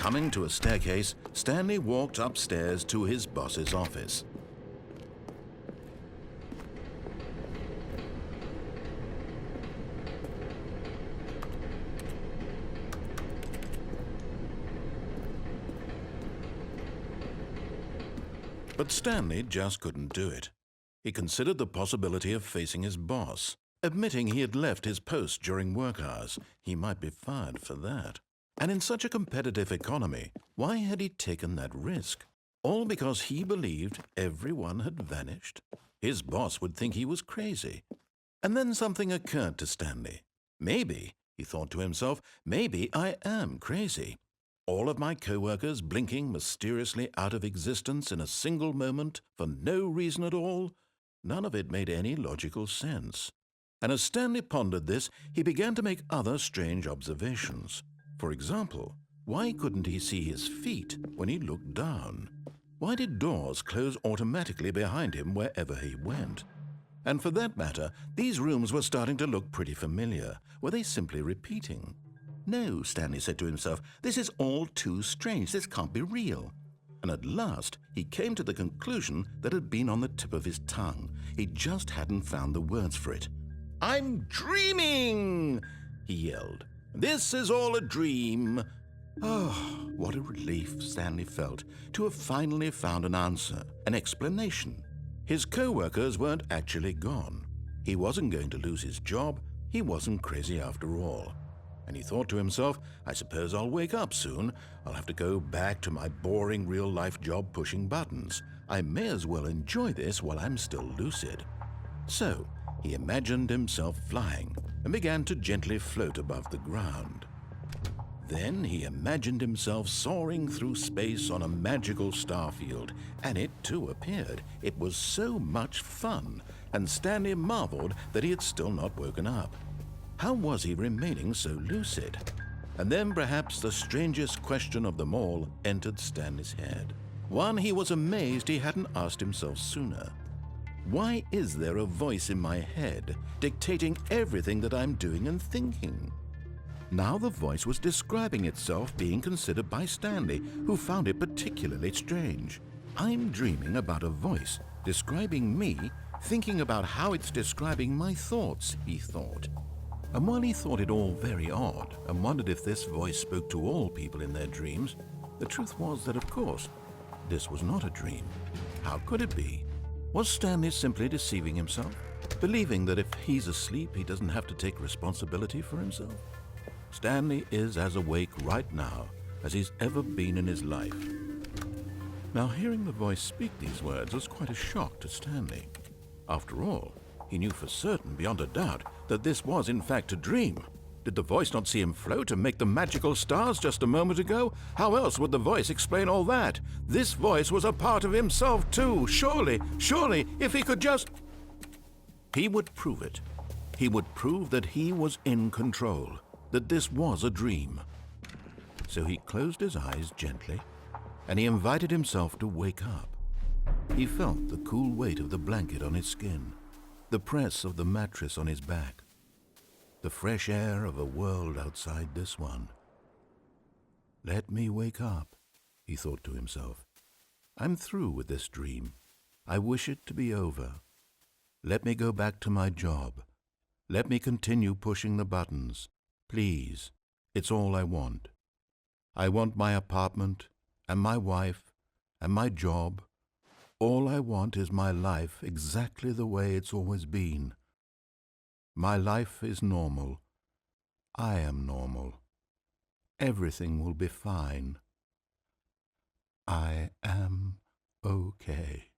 Coming to a staircase, Stanley walked upstairs to his boss's office. But Stanley just couldn't do it. He considered the possibility of facing his boss. Admitting he had left his post during work hours, he might be fired for that. And in such a competitive economy, why had he taken that risk? All because he believed everyone had vanished? His boss would think he was crazy. And then something occurred to Stanley. Maybe, he thought to himself, maybe I am crazy. All of my co-workers blinking mysteriously out of existence in a single moment for no reason at all? None of it made any logical sense. And as Stanley pondered this, he began to make other strange observations. For example, why couldn't he see his feet when he looked down? Why did doors close automatically behind him wherever he went? And for that matter, these rooms were starting to look pretty familiar. Were they simply repeating? No, Stanley said to himself, this is all too strange. This can't be real. And at last, he came to the conclusion that had been on the tip of his tongue. He just hadn't found the words for it. "I'm dreaming!" he yelled. "This is all a dream." Oh, what a relief Stanley felt to have finally found an answer, an explanation. His co-workers weren't actually gone. He wasn't going to lose his job. He wasn't crazy after all. And he thought to himself, I suppose I'll wake up soon. I'll have to go back to my boring real-life job pushing buttons. I may as well enjoy this while I'm still lucid. So he imagined himself flying and began to gently float above the ground. Then he imagined himself soaring through space on a magical starfield, and it too appeared. It was so much fun, and Stanley marveled that he had still not woken up. How was he remaining so lucid? And then perhaps the strangest question of them all entered Stanley's head. One he was amazed he hadn't asked himself sooner. Why is there a voice in my head dictating everything that I'm doing and thinking? Now the voice was describing itself being considered by Stanley, who found it particularly strange. I'm dreaming about a voice describing me, thinking about how it's describing my thoughts, he thought. And while he thought it all very odd and wondered if this voice spoke to all people in their dreams, the truth was that, of course, this was not a dream. How could it be? Was Stanley simply deceiving himself, believing that if he's asleep, he doesn't have to take responsibility for himself? Stanley is as awake right now as he's ever been in his life. Now, hearing the voice speak these words was quite a shock to Stanley. After all, he knew for certain, beyond a doubt, that this was in fact a dream. Did the voice not see him float and make the magical stars just a moment ago? How else would the voice explain all that? This voice was a part of himself too. Surely, if he could just... He would prove it. He would prove that he was in control, that this was a dream. So he closed his eyes gently, and he invited himself to wake up. He felt the cool weight of the blanket on his skin, the press of the mattress on his back, the fresh air of a world outside this one. Let me wake up, he thought to himself. I'm through with this dream. I wish it to be over. Let me go back to my job. Let me continue pushing the buttons. Please, it's all I want. I want my apartment and my wife and my job. All I want is my life exactly the way it's always been. My life is normal. I am normal. Everything will be fine. I am okay.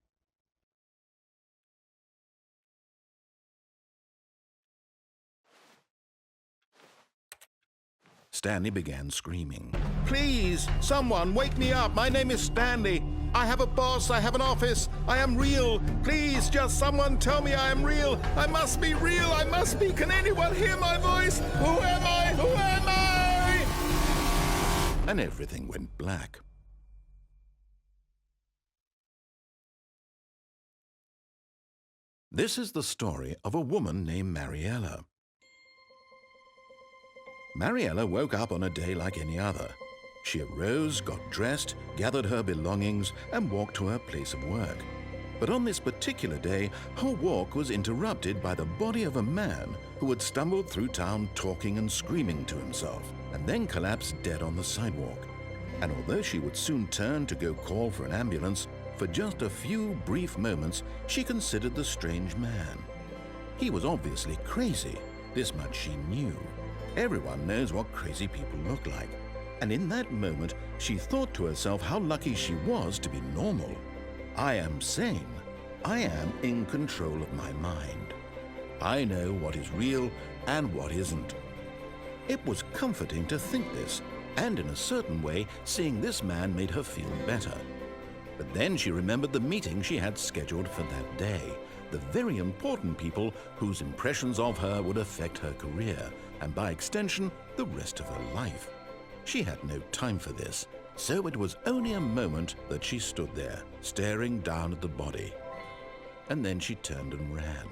Stanley began screaming. Please, someone, wake me up. My name is Stanley. I have a boss. I have an office. I am real. Please, just someone tell me I am real. I must be real. I must be. Can anyone hear my voice? Who am I? Who am I? And everything went black. This is the story of a woman named Mariella. Mariella woke up on a day like any other. She arose, got dressed, gathered her belongings, and walked to her place of work. But on this particular day, her walk was interrupted by the body of a man who had stumbled through town talking and screaming to himself, and then collapsed dead on the sidewalk. And although she would soon turn to go call for an ambulance, for just a few brief moments she considered the strange man. He was obviously crazy, this much she knew. Everyone knows what crazy people look like. And in that moment, she thought to herself how lucky she was to be normal. I am sane. I am in control of my mind. I know what is real and what isn't. It was comforting to think this, and in a certain way, seeing this man made her feel better. But then she remembered the meeting she had scheduled for that day, the very important people whose impressions of her would affect her career, and by extension, the rest of her life. She had no time for this, so it was only a moment that she stood there, staring down at the body. And then she turned and ran.